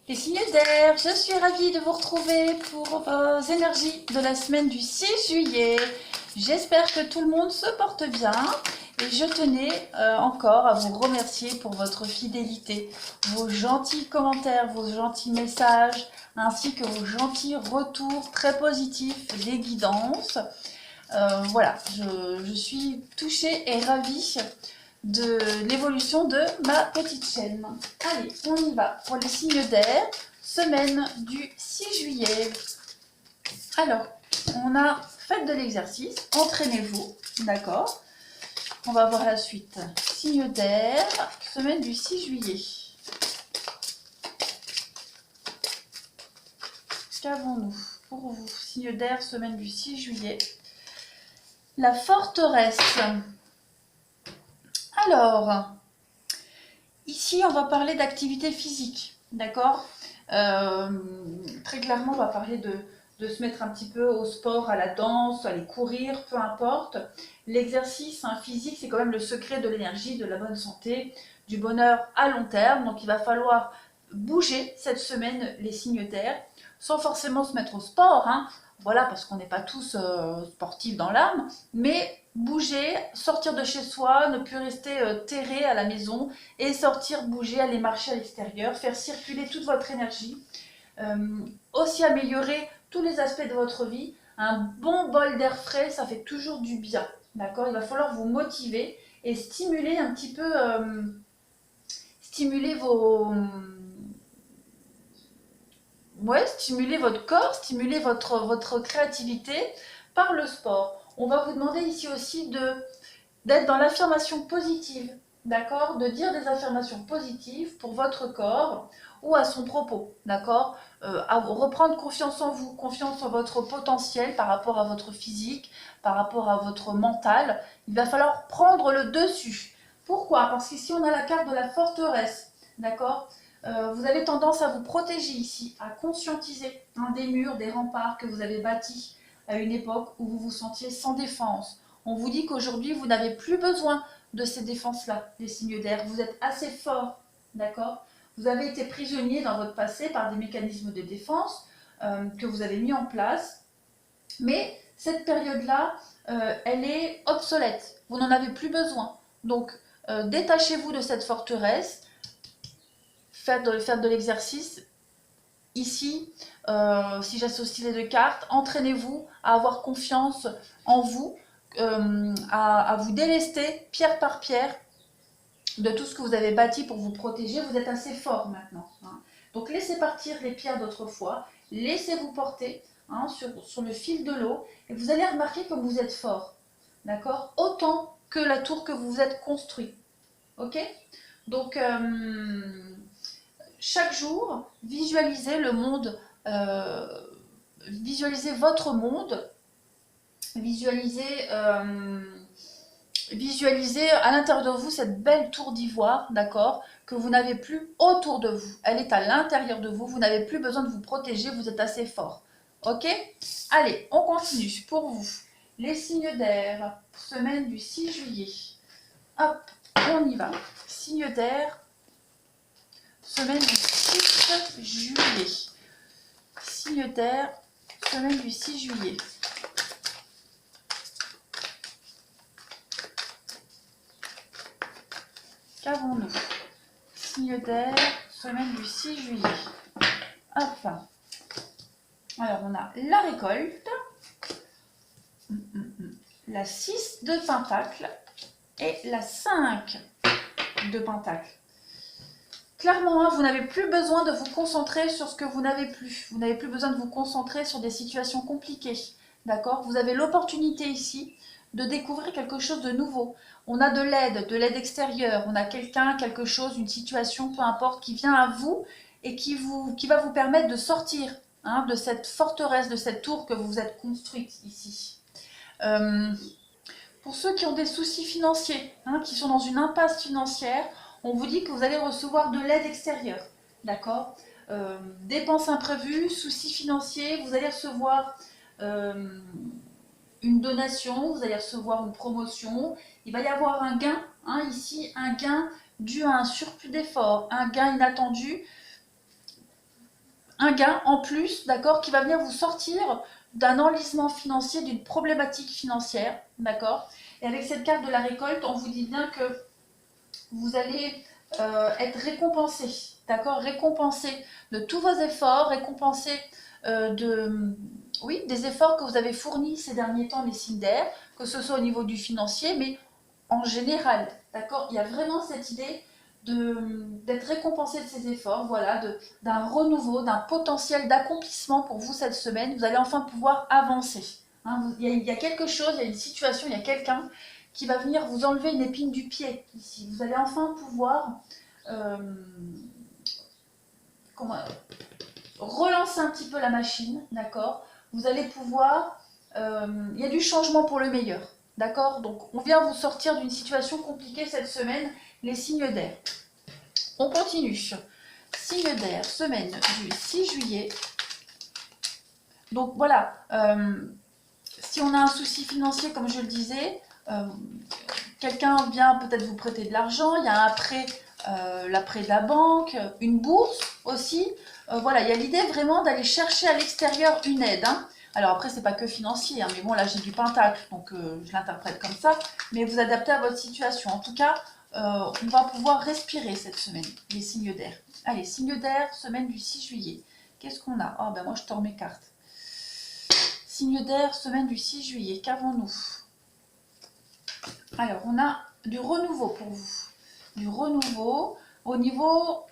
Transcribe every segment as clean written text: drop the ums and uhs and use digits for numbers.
Les signes d'air, je suis ravie de vous retrouver pour vos énergies de la semaine du 6 juillet. J'espère que tout le monde se porte bien et je tenais encore à vous remercier pour votre fidélité, vos gentils commentaires, vos gentils messages, ainsi que vos gentils retours très positifs des guidances. Voilà, je suis touchée et ravie de l'évolution de ma petite chaîne. Allez, on y va pour les signes d'air, semaine du 6 juillet. Alors, on a fait de l'exercice, entraînez-vous, d'accord? On va voir la suite. Signe d'air, semaine du 6 juillet. Qu'avons-nous pour vous? Signe d'air, semaine du 6 juillet. La forteresse. Alors, ici, on va parler d'activité physique, d'accord? Très clairement, on va parler de se mettre un petit peu au sport, à la danse, aller courir, peu importe. L'exercice physique, c'est quand même le secret de l'énergie, de la bonne santé, du bonheur à long terme. Donc, il va falloir bouger cette semaine les signes d'air, sans forcément se mettre au sport, hein. Voilà, parce qu'on n'est pas tous sportifs dans l'âme, mais bouger, sortir de chez soi, ne plus rester terré à la maison et sortir, bouger, aller marcher à l'extérieur, faire circuler toute votre énergie, aussi améliorer tous les aspects de votre vie. Un bon bol d'air frais, ça fait toujours du bien, d'accord? Il va falloir vous motiver et stimuler un petit peu, stimuler stimuler votre corps, stimuler votre créativité par le sport. On va vous demander ici aussi d'être dans l'affirmation positive, d'accord? De dire des affirmations positives pour votre corps ou à son propos, d'accord? À reprendre confiance en vous, confiance en votre potentiel par rapport à votre physique, par rapport à votre mental. Il va falloir prendre le dessus. Pourquoi? Parce qu'ici on a la carte de la forteresse, d'accord? Vous avez tendance à vous protéger ici, à conscientiser des murs, des remparts que vous avez bâtis à une époque où vous vous sentiez sans défense. On vous dit qu'aujourd'hui, vous n'avez plus besoin de ces défenses-là, les signes d'air. Vous êtes assez fort, d'accord? Vous avez été prisonnier dans votre passé par des mécanismes de défense que vous avez mis en place. Mais cette période-là, elle est obsolète. Vous n'en avez plus besoin. Donc, détachez-vous de cette forteresse. Faites de l'exercice. Ici, si j'associe les deux cartes, entraînez-vous à avoir confiance en vous, à vous délester pierre par pierre de tout ce que vous avez bâti pour vous protéger. Vous êtes assez fort maintenant, hein. Donc laissez partir les pierres d'autrefois, laissez-vous porter sur le fil de l'eau et vous allez remarquer comme vous êtes fort, d'accord? Autant que la tour que vous vous êtes construit, ok? Donc chaque jour, visualisez le monde, visualisez votre monde, visualisez, visualisez à l'intérieur de vous cette belle tour d'ivoire, d'accord, que vous n'avez plus autour de vous. Elle est à l'intérieur de vous, vous n'avez plus besoin de vous protéger, vous êtes assez fort. Ok? Allez, on continue pour vous. Les signes d'air, semaine du 6 juillet. Hop, on y va. Signes d'air, semaine du 6 juillet. Signe d'air, semaine du 6 juillet. Qu'avons-nous? Signe d'air, semaine du 6 juillet. Hop. Alors, on a la récolte, la 6 de pentacle et la 5 de pentacle. Clairement, vous n'avez plus besoin de vous concentrer sur ce que vous n'avez plus. Vous n'avez plus besoin de vous concentrer sur des situations compliquées. D'accord? Vous avez l'opportunité ici de découvrir quelque chose de nouveau. On a de l'aide extérieure. On a quelqu'un, quelque chose, une situation, peu importe, qui vient à vous et qui va vous permettre de sortir de cette forteresse, de cette tour que vous vous êtes construite ici. Pour ceux qui ont des soucis financiers, qui sont dans une impasse financière, on vous dit que vous allez recevoir de l'aide extérieure, d'accord? Dépenses imprévues, soucis financiers, vous allez recevoir une donation, vous allez recevoir une promotion, il va y avoir un gain, ici, un gain dû à un surplus d'effort, un gain inattendu. un gain en plus, d'accord, qui va venir vous sortir d'un enlisement financier, d'une problématique financière, d'accord. Et avec cette carte de la récolte, on vous dit bien que vous allez être récompensé, d'accord, récompensé de tous vos efforts, récompensé oui, des efforts que vous avez fournis ces derniers temps, les signes d'air, que ce soit au niveau du financier, mais en général, d'accord. Il y a vraiment cette idée d'être récompensé de ces efforts, voilà, d'un renouveau, d'un potentiel d'accomplissement pour vous cette semaine. Vous allez enfin pouvoir avancer. Hein, il y a quelque chose, il y a une situation, il y a quelqu'un qui va venir vous enlever une épine du pied ici. Vous allez enfin pouvoir euh, comment, relancer un petit peu la machine, d'accord. Vous allez pouvoir... il y a du changement pour le meilleur, d'accord. Donc on vient vous sortir d'une situation compliquée cette semaine, les signes d'air. On continue. Signe d'air, semaine du 6 juillet. Donc voilà, si on a un souci financier, comme je le disais, quelqu'un vient peut-être vous prêter de l'argent, il y a un prêt, l'après de la banque, une bourse aussi. Voilà, il y a l'idée vraiment d'aller chercher à l'extérieur une aide. Hein. Alors après, c'est pas que financier, hein, mais bon, là j'ai du pentacle, donc je l'interprète comme ça. Mais vous adaptez à votre situation. En tout cas, on va pouvoir respirer cette semaine, les signes d'air. Allez, signes d'air, semaine du 6 juillet. Qu'est-ce qu'on a? Oh ben moi je tords mes cartes. Signe d'air, semaine du 6 juillet, qu'avons-nous? Alors, on a du renouveau pour vous. Du renouveau au niveau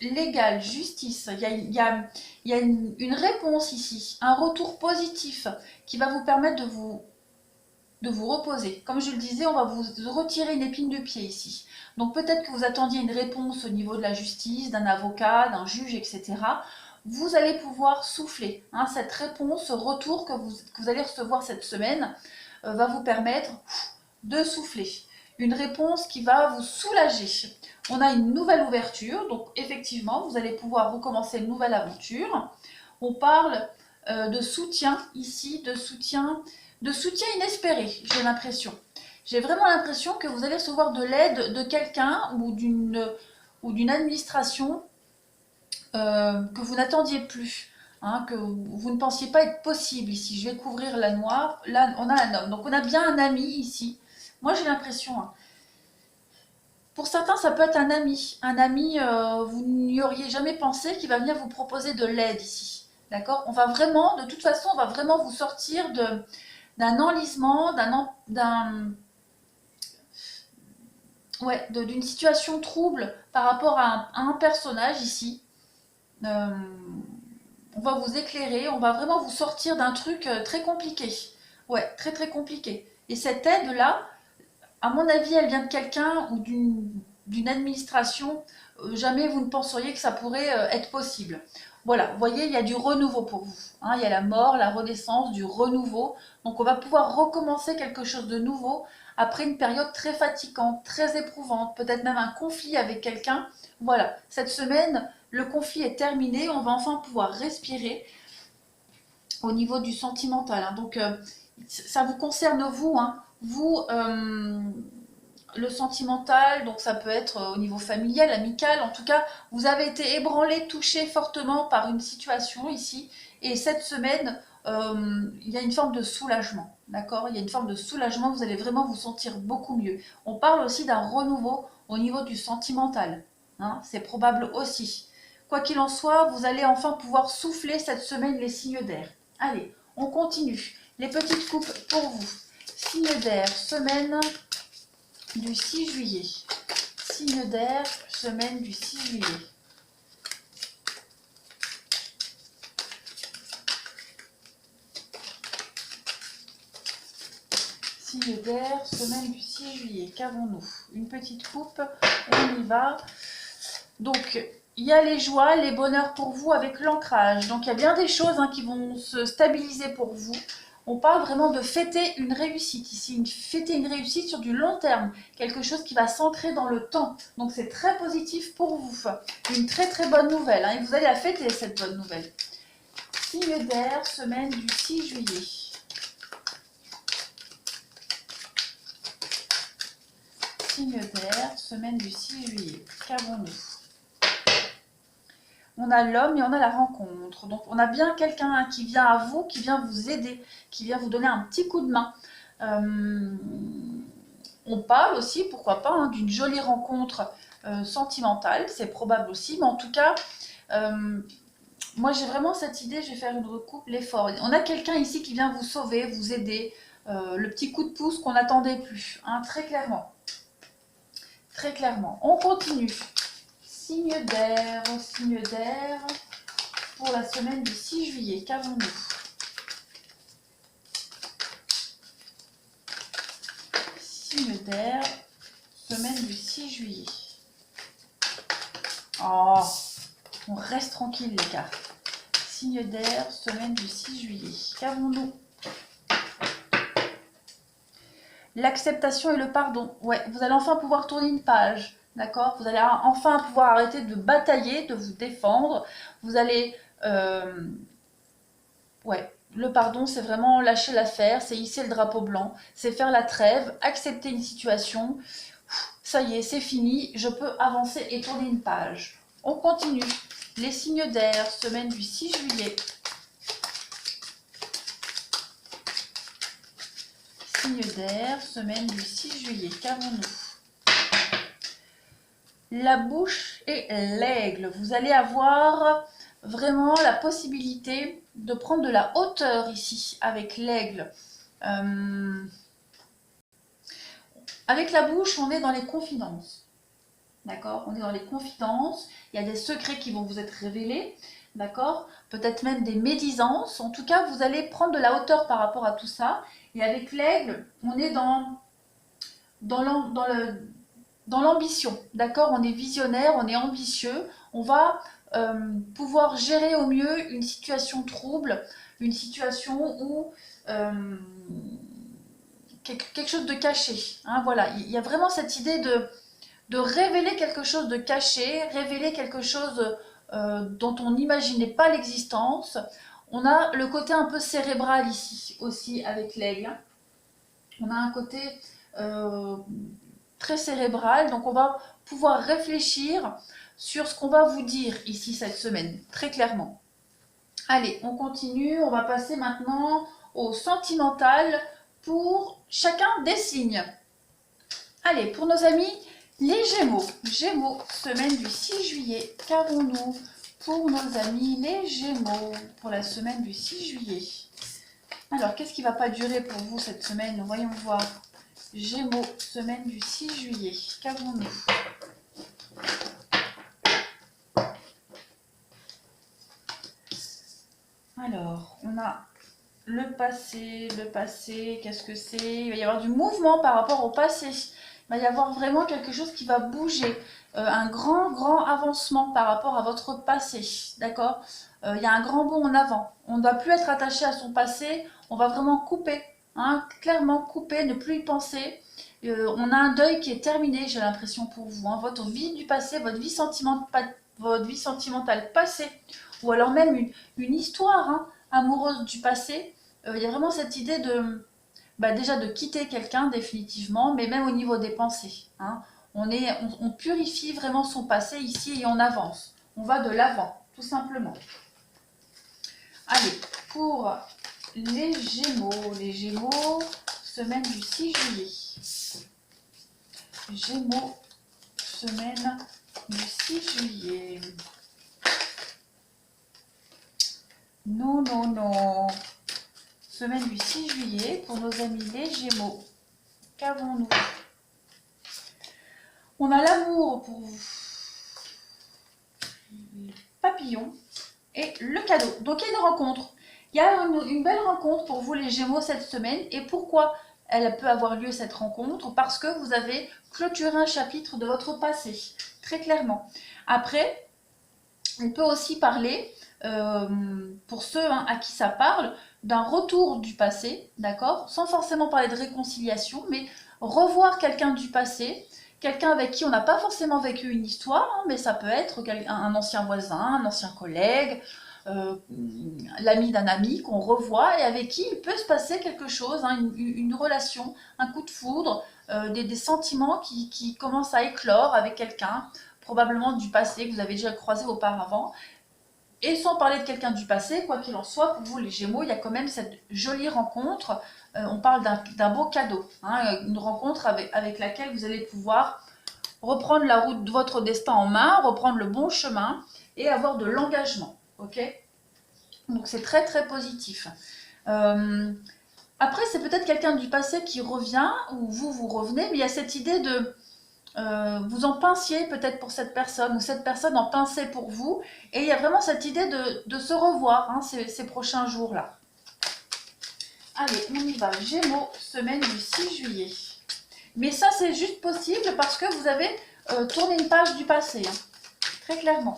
légal, justice. Il y a une réponse ici, un retour positif qui va vous permettre de vous reposer. Comme je le disais, on va vous retirer une épine de pied ici. Donc peut-être que vous attendiez une réponse au niveau de la justice, d'un avocat, d'un juge, etc. Vous allez pouvoir souffler. Hein, cette réponse, ce retour que vous allez recevoir cette semaine va vous permettre de souffler. Une réponse qui va vous soulager. On a une nouvelle ouverture, donc effectivement, vous allez pouvoir recommencer une nouvelle aventure. On parle de soutien ici, de soutien inespéré, j'ai l'impression. J'ai vraiment l'impression que vous allez recevoir de l'aide de quelqu'un ou d'une administration que vous n'attendiez plus. Hein, que vous ne pensiez pas être possible ici. Je vais couvrir la noire. Là, on a un homme. Donc, on a bien un ami ici. Moi, j'ai l'impression. Hein. Pour certains, ça peut être un ami. Un ami, vous n'y auriez jamais pensé, qui va venir vous proposer de l'aide ici. D'accord. On va vraiment, de toute façon, on va vraiment vous sortir d'un enlisement, d'une situation trouble par rapport à un personnage ici. On va vous éclairer, on va vraiment vous sortir d'un truc très compliqué. Ouais, très très compliqué. Et cette aide-là, à mon avis, elle vient de quelqu'un ou d'une administration. Jamais vous ne penseriez que ça pourrait être possible. Voilà, vous voyez, il y a du renouveau pour vous. Hein, il y a la mort, la renaissance, du renouveau. Donc on va pouvoir recommencer quelque chose de nouveau après une période très fatigante, très éprouvante, peut-être même un conflit avec quelqu'un. Voilà, cette semaine, le conflit est terminé, on va enfin pouvoir respirer au niveau du sentimental. Hein. Donc ça vous concerne vous, hein. Vous, le sentimental, donc ça peut être au niveau familial, amical, en tout cas, vous avez été ébranlé, touché fortement par une situation ici, et cette semaine, il y a une forme de soulagement, d'accord. Il y a une forme de soulagement, vous allez vraiment vous sentir beaucoup mieux. On parle aussi d'un renouveau au niveau du sentimental, hein, c'est probable aussi. Quoi qu'il en soit, vous allez enfin pouvoir souffler cette semaine les signes d'air. Allez, on continue. Les petites coupes pour vous. Signes d'air, semaine du 6 juillet. Signe d'air, semaine du 6 juillet. Signe d'air, semaine du 6 juillet. Qu'avons-nous? Une petite coupe, on y va. Donc, il y a les joies, les bonheurs pour vous avec l'ancrage. Donc, il y a bien des choses qui vont se stabiliser pour vous. On parle vraiment de fêter une réussite ici, fêter une réussite sur du long terme, quelque chose qui va s'ancrer dans le temps. Donc c'est très positif pour vous, une très très bonne nouvelle, hein, et vous allez la fêter cette bonne nouvelle. Signe d'air, semaine du 6 juillet. Signe d'air, semaine du 6 juillet. Qu'avons-nous? on a l'homme et on a la rencontre. Donc on a bien quelqu'un qui vient à vous, qui vient vous aider, qui vient vous donner un petit coup de main. On parle aussi, pourquoi pas, hein, d'une jolie rencontre sentimentale, c'est probable aussi, mais en tout cas, moi j'ai vraiment cette idée, je vais faire une recoupe, l'effort. On a quelqu'un ici qui vient vous sauver, vous aider, le petit coup de pouce qu'on n'attendait plus, hein, très clairement. Très clairement. On continue. Signe d'air pour la semaine du 6 juillet. Qu'avons-nous? Signe d'air, semaine du 6 juillet. Oh, on reste tranquille les cartes. Signe d'air, semaine du 6 juillet. Qu'avons-nous? L'acceptation et le pardon. Ouais, vous allez enfin pouvoir tourner une page. D'accord? Vous allez enfin pouvoir arrêter de batailler, de vous défendre. Vous allez... ouais, le pardon, c'est vraiment lâcher l'affaire, c'est hisser le drapeau blanc, c'est faire la trêve, accepter une situation. Ça y est, c'est fini, je peux avancer et tourner une page. On continue. Les signes d'air, semaine du 6 juillet. Signe d'air, semaine du 6 juillet. Qu'avons-nous? La bouche et l'aigle. Vous allez avoir vraiment la possibilité de prendre de la hauteur ici avec l'aigle. Avec la bouche, on est dans les confidences. D'accord? On est dans les confidences. Il y a des secrets qui vont vous être révélés. D'accord? Peut-être même des médisances. En tout cas, vous allez prendre de la hauteur par rapport à tout ça. Et avec l'aigle, on est dans l'ambition. D'accord? On est visionnaire, on est ambitieux. On va pouvoir gérer au mieux une situation trouble, une situation où quelque chose de caché. Hein, voilà, il y a vraiment cette idée de révéler quelque chose de caché, révéler quelque chose dont on n'imaginait pas l'existence. On a le côté un peu cérébral ici aussi avec l'aigle. On a un côté très cérébral, donc on va pouvoir réfléchir sur ce qu'on va vous dire ici cette semaine, très clairement. Allez, on continue, on va passer maintenant au sentimental pour chacun des signes. Allez, pour nos amis, les Gémeaux. Gémeaux, semaine du 6 juillet. Qu'avons-nous pour nos amis les Gémeaux pour la semaine du 6 juillet? Alors, qu'est-ce qui ne va pas durer pour vous cette semaine? Voyons voir. Gémeaux, semaine du 6 juillet. Qu'avons-nous? Alors, on a le passé, qu'est-ce que c'est? Il va y avoir du mouvement par rapport au passé. Il va y avoir vraiment quelque chose qui va bouger. Un grand avancement par rapport à votre passé. D'accord? Il y a un grand bond en avant. On ne doit plus être attaché à son passé. On va vraiment couper. Hein, clairement couper, ne plus y penser. On a un deuil qui est terminé, j'ai l'impression pour vous. Hein. Votre vie du passé, votre vie sentimentale passée, ou alors même une histoire hein, amoureuse du passé. Il y a vraiment cette idée de déjà de quitter quelqu'un définitivement, mais même au niveau des pensées. Hein. On purifie vraiment son passé ici et on avance. On va de l'avant, tout simplement. Allez, pour les Gémeaux, semaine du 6 juillet. Gémeaux, semaine du 6 juillet. Non. Semaine du 6 juillet pour nos amis les Gémeaux. Qu'avons-nous? On a l'amour pour vous. Le papillon et le cadeau. Donc il y a une rencontre. Il y a une belle rencontre pour vous les Gémeaux cette semaine. Et pourquoi elle peut avoir lieu cette rencontre? Parce que vous avez clôturé un chapitre de votre passé. Très clairement. Après, on peut aussi parler, pour ceux à qui ça parle, d'un retour du passé, d'accord? Sans forcément parler de réconciliation, mais revoir quelqu'un du passé, quelqu'un avec qui on n'a pas forcément vécu une histoire, hein, mais ça peut être un ancien voisin, un ancien collègue, l'ami d'un ami qu'on revoit et avec qui il peut se passer quelque chose, hein, une relation, un coup de foudre, des sentiments qui commencent à éclore avec quelqu'un, probablement du passé que vous avez déjà croisé auparavant. Et sans parler de quelqu'un du passé, quoi qu'il en soit, pour vous les Gémeaux, il y a quand même cette jolie rencontre. On parle d'un beau cadeau, hein, une rencontre avec laquelle vous allez pouvoir reprendre la route de votre destin en main, reprendre le bon chemin et avoir de l'engagement. Ok? Donc c'est très très positif. Après, c'est peut-être quelqu'un du passé qui revient, ou vous revenez, mais il y a cette idée de vous en pensiez peut-être pour cette personne, ou cette personne en pensait pour vous, et il y a vraiment cette idée de se revoir hein, ces prochains jours-là. Allez, on y va. Gémeaux, semaine du 6 juillet. Mais ça, c'est juste possible parce que vous avez tourné une page du passé, hein, très clairement.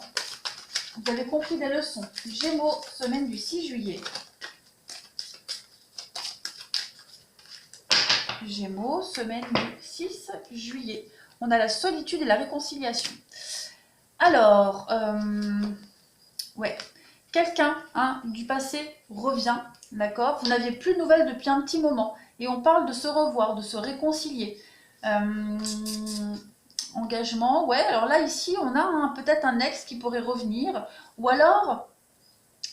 Vous avez compris des leçons. Gémeaux, semaine du 6 juillet. Gémeaux, semaine du 6 juillet. On a la solitude et la réconciliation. Alors, ouais, quelqu'un hein, du passé revient, d'accord? Vous n'aviez plus de nouvelles depuis un petit moment. Et on parle de se revoir, de se réconcilier. Engagement, ouais. Alors là, ici, on a peut-être un ex qui pourrait revenir. Ou alors,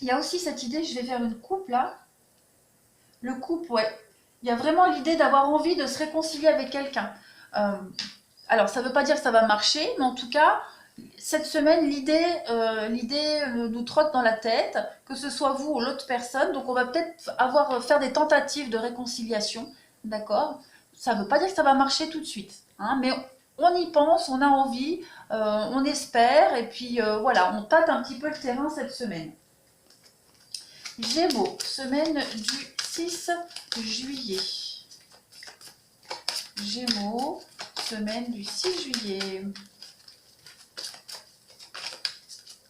il y a aussi cette idée, je vais faire une coupe là. Le couple, ouais. Il y a vraiment l'idée d'avoir envie de se réconcilier avec quelqu'un. Alors, ça ne veut pas dire que ça va marcher, mais en tout cas, cette semaine, l'idée nous trotte dans la tête, que ce soit vous ou l'autre personne. Donc, on va peut-être faire des tentatives de réconciliation, d'accord? Ça ne veut pas dire que ça va marcher tout de suite, hein, mais on y pense, on a envie, on espère, et puis voilà, on tâte un petit peu le terrain cette semaine. Gémeaux, semaine du 6 juillet. Gémeaux, semaine du 6 juillet.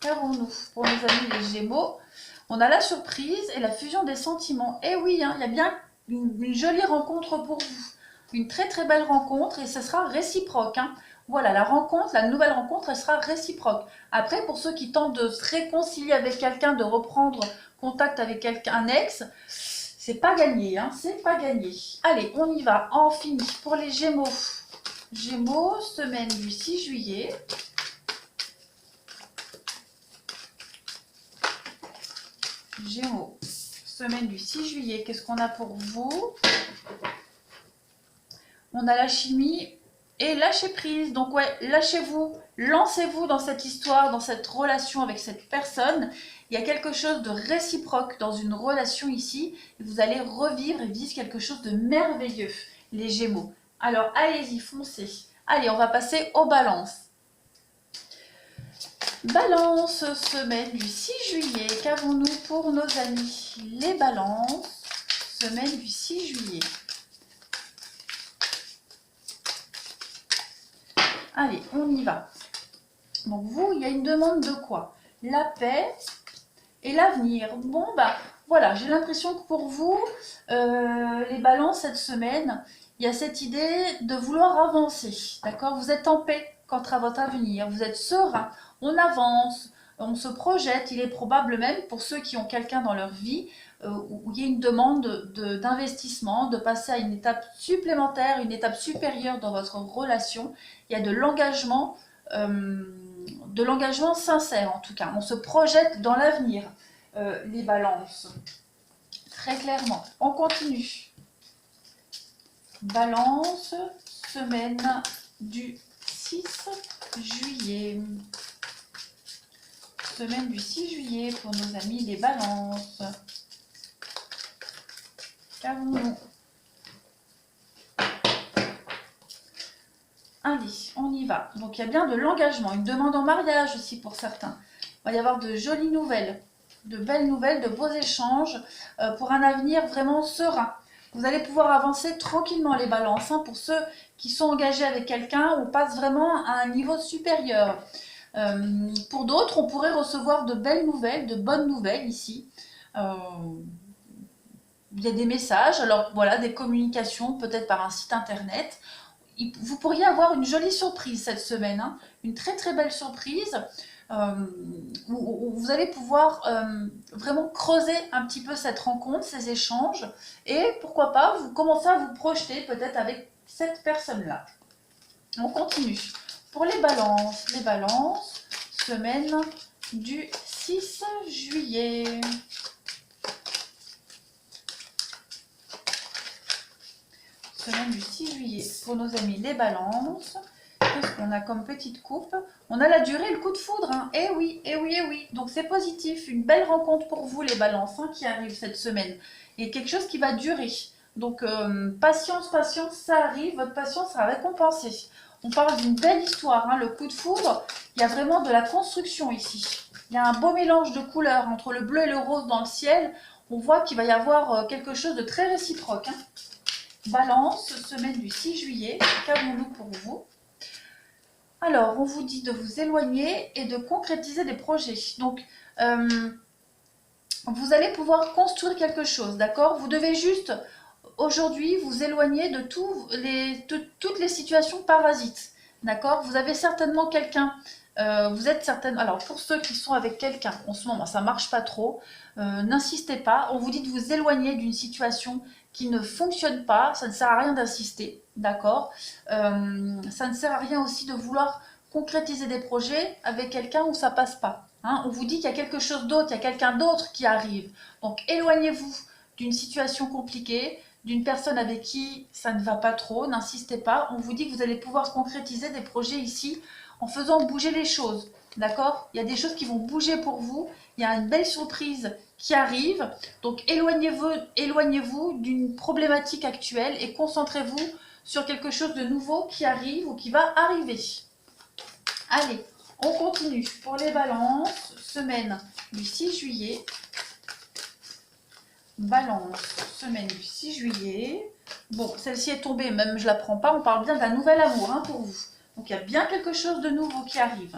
Qu'avons-nous pour nos amis les Gémeaux? On a la surprise et la fusion des sentiments. Eh oui, hein, il y a bien une jolie rencontre pour vous. Une très très belle rencontre et ce sera réciproque. Hein. Voilà, la nouvelle rencontre, elle sera réciproque. Après, pour ceux qui tentent de se réconcilier avec quelqu'un, de reprendre contact avec un ex, c'est pas gagné, hein, c'est pas gagné. Allez, on y va, en fini pour les Gémeaux. Gémeaux, semaine du 6 juillet. Gémeaux, semaine du 6 juillet, qu'est-ce qu'on a pour vous? On a la chimie et lâcher prise. Donc ouais, lâchez-vous, lancez-vous dans cette histoire, dans cette relation avec cette personne. Il y a quelque chose de réciproque dans une relation ici. Et vous allez revivre et vivre quelque chose de merveilleux, les Gémeaux. Alors allez-y, foncez. Allez, on va passer aux balances. Balance, semaine du 6 juillet. Qu'avons-nous pour nos amis? Les balances, semaine du 6 juillet. Allez, on y va. Donc vous, il y a une demande de quoi? La paix et l'avenir. Bon, bah voilà, j'ai l'impression que pour vous, les balances cette semaine, il y a cette idée de vouloir avancer. D'accord? Vous êtes en paix quant à votre avenir. Vous êtes serein. On avance, on se projette. Il est probable même, pour ceux qui ont quelqu'un dans leur vie, où il y a une demande d'investissement, de passer à une étape supplémentaire, une étape supérieure dans votre relation. Il y a de l'engagement sincère en tout cas. On se projette dans l'avenir, les balances. Très clairement. On continue. Balance, semaine du 6 juillet. Semaine du 6 juillet pour nos amis les balances. Qu'avons-nous? Allez, on y va. Donc il y a bien de l'engagement, une demande en mariage aussi pour certains. Il va y avoir de jolies nouvelles, de belles nouvelles, de beaux échanges pour un avenir vraiment serein. Vous allez pouvoir avancer tranquillement les balances. Hein, pour ceux qui sont engagés avec quelqu'un, on passe vraiment à un niveau supérieur. Pour d'autres, on pourrait recevoir de belles nouvelles, de bonnes nouvelles ici. Il y a des messages, alors voilà, des communications, peut-être par un site internet. Vous pourriez avoir une jolie surprise cette semaine, hein, une très très belle surprise où vous allez pouvoir vraiment creuser un petit peu cette rencontre, ces échanges, et pourquoi pas vous commencer à vous projeter peut-être avec cette personne-là. On continue. Pour les balances, semaine du 6 juillet. Semaine du 6 juillet pour nos amis les balances. Qu'est-ce qu'on a comme petite coupe? On a la durée, le coup de foudre. Hein. Eh oui, eh oui, eh oui. Donc c'est positif. Une belle rencontre pour vous les balances hein, qui arrive cette semaine. Et quelque chose qui va durer. Donc patience, patience, ça arrive. Votre patience sera récompensée. On parle d'une belle histoire. Hein. Le coup de foudre, il y a vraiment de la construction ici. Il y a un beau mélange de couleurs entre le bleu et le rose dans le ciel. On voit qu'il va y avoir quelque chose de très réciproque. Hein. Balance, semaine du 6 juillet, qu'avons-nous pour vous? Alors, on vous dit de vous éloigner et de concrétiser des projets. Donc, vous allez pouvoir construire quelque chose, d'accord? Vous devez juste, aujourd'hui, vous éloigner de toutes les situations parasites, d'accord? Vous avez certainement quelqu'un, vous êtes certaine... Alors, pour ceux qui sont avec quelqu'un, en ce moment, ça ne marche pas trop, n'insistez pas. On vous dit de vous éloigner d'une situation qui ne fonctionne pas, ça ne sert à rien d'insister, d'accord? Ça ne sert à rien aussi de vouloir concrétiser des projets avec quelqu'un où ça passe pas. Hein? On vous dit qu'il y a quelque chose d'autre, il y a quelqu'un d'autre qui arrive. Donc éloignez-vous d'une situation compliquée, d'une personne avec qui ça ne va pas trop, n'insistez pas. On vous dit que vous allez pouvoir concrétiser des projets ici en faisant bouger les choses. D'accord? Il y a des choses qui vont bouger pour vous. Il y a une belle surprise qui arrive. Donc éloignez-vous d'une problématique actuelle et concentrez-vous sur quelque chose de nouveau qui arrive ou qui va arriver. Allez, on continue. Pour les balances, semaine du 6 juillet. Balance, semaine du 6 juillet. Bon, celle-ci est tombée, même je la prends pas. On parle bien d'un nouvel amour hein, pour vous. Donc il y a bien quelque chose de nouveau qui arrive.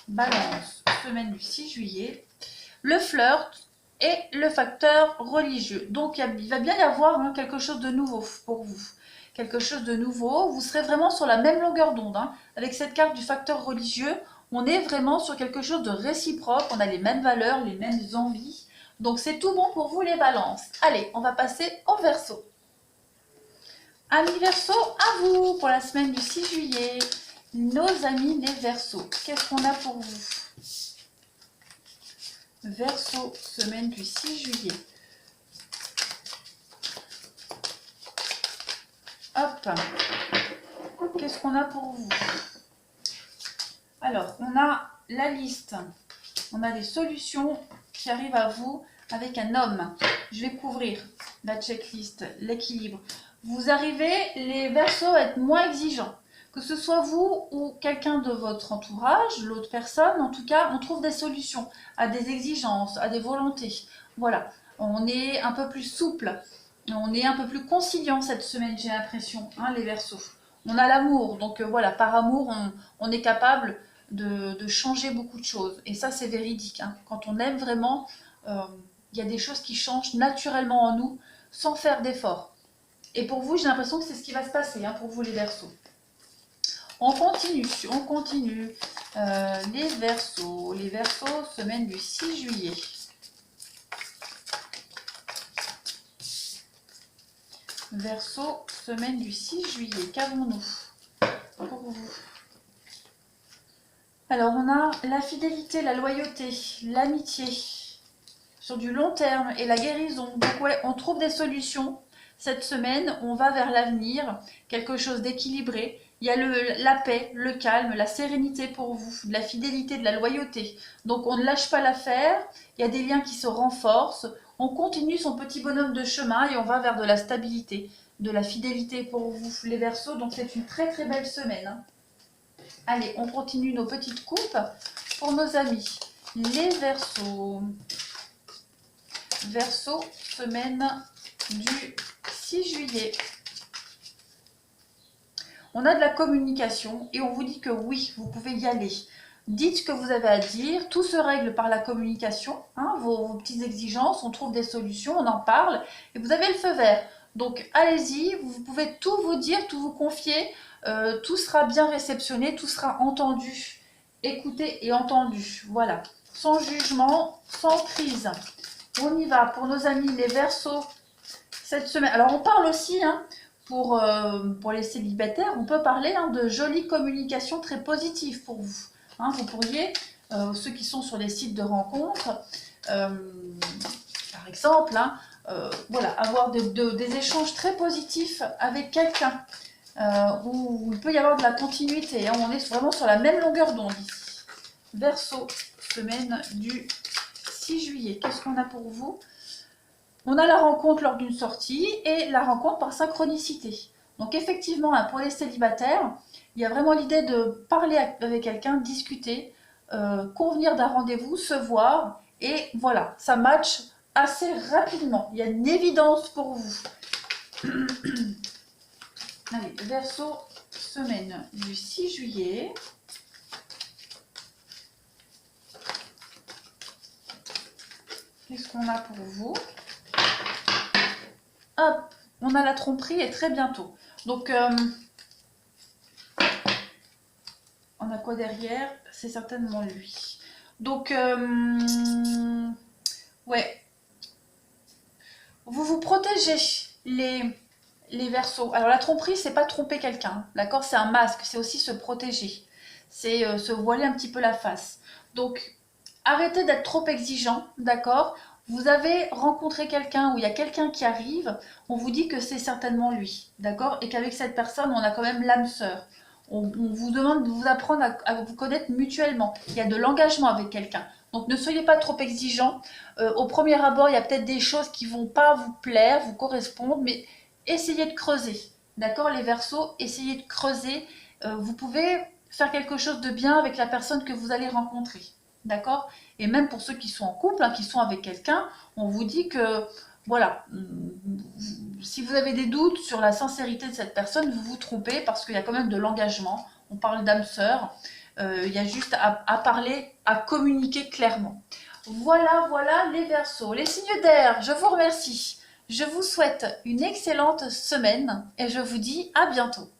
Balance, semaine du 6 juillet. Le flirt et le facteur religieux. Donc il va bien y avoir hein, quelque chose de nouveau pour vous. Quelque chose de nouveau. Vous serez vraiment sur la même longueur d'onde. Hein. Avec cette carte du facteur religieux, on est vraiment sur quelque chose de réciproque. On a les mêmes valeurs, les mêmes envies. Donc c'est tout bon pour vous les balances. Allez, on va passer au Verseau. Amis Verseau, à vous pour la semaine du 6 juillet. Nos amis les Verseaux, qu'est-ce qu'on a pour vous? Verseau, semaine du 6 juillet. Hop, qu'est-ce qu'on a pour vous? Alors, on a la liste, on a des solutions qui arrivent à vous avec un homme. Je vais couvrir la checklist, l'équilibre. Vous arrivez, les Verseaux, à être moins exigeants. Que ce soit vous ou quelqu'un de votre entourage, l'autre personne, en tout cas, on trouve des solutions à des exigences, à des volontés. Voilà, on est un peu plus souple, on est un peu plus conciliant cette semaine, j'ai l'impression, hein, les Verseaux. On a l'amour, donc voilà, par amour, on est capable de changer beaucoup de choses. Et ça, c'est véridique. Hein. Quand on aime vraiment, il y a des choses qui changent naturellement en nous, sans faire d'efforts. Et pour vous, j'ai l'impression que c'est ce qui va se passer, hein, pour vous les Verseaux. On continue, on continue. Les Verseaux, semaine du 6 juillet. Verseau, semaine du 6 juillet. Qu'avons-nous pour vous? Alors, on a la fidélité, la loyauté, l'amitié sur du long terme et la guérison. Donc, ouais, on trouve des solutions. Cette semaine, on va vers l'avenir, quelque chose d'équilibré. Il y a la paix, le calme, la sérénité pour vous, de la fidélité, de la loyauté. Donc, on ne lâche pas l'affaire. Il y a des liens qui se renforcent. On continue son petit bonhomme de chemin et on va vers de la stabilité, de la fidélité pour vous, les Verseaux. Donc, c'est une très très belle semaine. Hein. Allez, on continue nos petites coupes pour nos amis. Les Verseaux. Verseau, semaine du 6 juillet. On a de la communication et on vous dit que oui, vous pouvez y aller. Dites ce que vous avez à dire, tout se règle par la communication, hein, vos petites exigences, on trouve des solutions, on en parle et vous avez le feu vert. Donc allez-y, vous pouvez tout vous dire, tout vous confier, tout sera bien réceptionné, tout sera entendu, écouté et entendu. Voilà, sans jugement, sans crise. On y va pour nos amis les Verseaux cette semaine. Alors on parle aussi, hein, pour les célibataires, on peut parler hein, de jolie communication très positive pour vous. Hein, vous pourriez ceux qui sont sur les sites de rencontres, par exemple, hein, voilà, avoir des échanges très positifs avec quelqu'un, où il peut y avoir de la continuité, hein, on est vraiment sur la même longueur d'onde ici. Verseau, semaine du 6 juillet, qu'est-ce qu'on a pour vous? On a la rencontre lors d'une sortie et la rencontre par synchronicité. Donc effectivement, pour les célibataires, il y a vraiment l'idée de parler avec quelqu'un, discuter, convenir d'un rendez-vous, se voir, et voilà, ça match assez rapidement. Il y a une évidence pour vous. Allez, Verseau, semaine du 6 juillet. Qu'est-ce qu'on a pour vous? Hop, on a la tromperie et très bientôt. Donc, on a quoi derrière? C'est certainement lui. Donc, ouais. Vous vous protégez les Verseaux. Alors, la tromperie, c'est pas tromper quelqu'un, d'accord? C'est un masque, c'est aussi se protéger. C'est se voiler un petit peu la face. Donc, arrêtez d'être trop exigeant, d'accord? Vous avez rencontré quelqu'un ou il y a quelqu'un qui arrive, on vous dit que c'est certainement lui, d'accord? Et qu'avec cette personne, on a quand même l'âme sœur. On vous demande de vous apprendre à vous connaître mutuellement. Il y a de l'engagement avec quelqu'un. Donc ne soyez pas trop exigeant. Au premier abord, il y a peut-être des choses qui ne vont pas vous plaire, vous correspondre, mais essayez de creuser. D'accord, les Verseaux, essayez de creuser. Vous pouvez faire quelque chose de bien avec la personne que vous allez rencontrer. D'accord? Et même pour ceux qui sont en couple, hein, qui sont avec quelqu'un, on vous dit que, voilà, si vous avez des doutes sur la sincérité de cette personne, vous vous trompez parce qu'il y a quand même de l'engagement. On parle d'âme sœur. Il y a juste à parler, à communiquer clairement. Voilà, voilà les Verseaux. Les signes d'air, je vous remercie. Je vous souhaite une excellente semaine et je vous dis à bientôt.